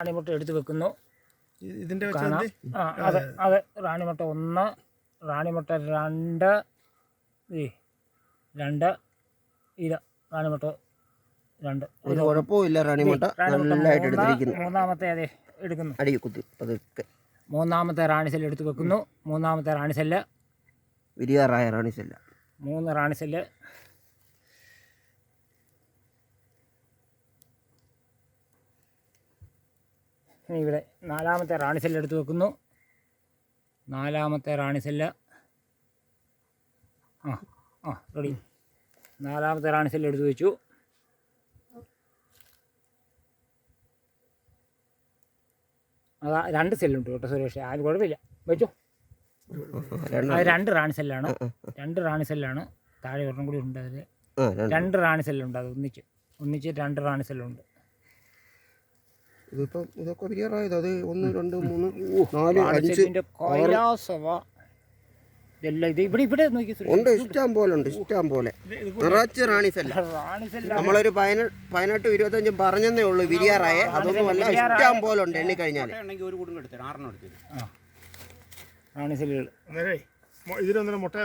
റാണിമുട്ട എടുത്ത് വെക്കുന്നു. ഇതിൻ്റെ കാണാം. അതെ അതെ, റാണിമുട്ട 1, റാണിമുട്ട 2, ഇത് റാണിമുട്ട 2. ഒരു കുഴപ്പമില്ല. റാണിമുട്ട നല്ലതായിട്ട് എടുത്തിരിക്കുന്നു. മൂന്നാമത്തെ അതെ എടുക്കുന്നു. അടി കുത്തി പതുക്കെ മൂന്നാമത്തെ റാണിസെല്ല് എടുത്ത് വെക്കുന്നു. മൂന്നാമത്തെ റാണിസെല്ല് വിരിയാറായ റാണിസെല്ല. 3 റാണിസെല്ല്. ഇനി ഇവിടെ 4ാമത്തെ റാണിസെല്ല് എടുത്ത് വെക്കുന്നു. 4ാമത്തെ റാണിസെല്ല് റെഡി. 4ാമത്തെ റാണിസെല്ല് എടുത്ത് വെച്ചു. അതാ 2 സെല്ലുണ്ട് കേട്ടോ സുരേഷ്, ആരും കുഴപ്പമില്ല, വെച്ചോ. അത് 2 റാണിസെല്ലാണ്. 2 റാണിസെല്ലാണ്. താഴെ ഒരെണ്ണം കൂടി ഉണ്ട്. അതിൽ 2 റാണിസെല്ലുണ്ട്. അത് ഒന്നിച്ച് 2 റാണിസെല്ലുണ്ട്. ഇതിപ്പം ഇതൊക്കെ വിരിയാറായത്. അത് 1 2 3 4 5 കൈലാസവ ഇതെല്ലാം ഇത് ഇവിടെ നോക്കി ഉണ്ട്. ഇഷ്ടം പോലെ ഉണ്ട്, ഇഷ്ടം പോലെ നിറച്ച് റാണിസെല്ല. നമ്മളൊരു 18 25 പറഞ്ഞതേ ഉള്ളൂ വിരിയാറായേ. അതൊന്നുമല്ല, ഇഷ്ടം പോലെ ഉണ്ട്. എണ്ണി കഴിഞ്ഞാൽ റാണിസെല്ലുകൾ ഇതിലൊന്നും മുട്ട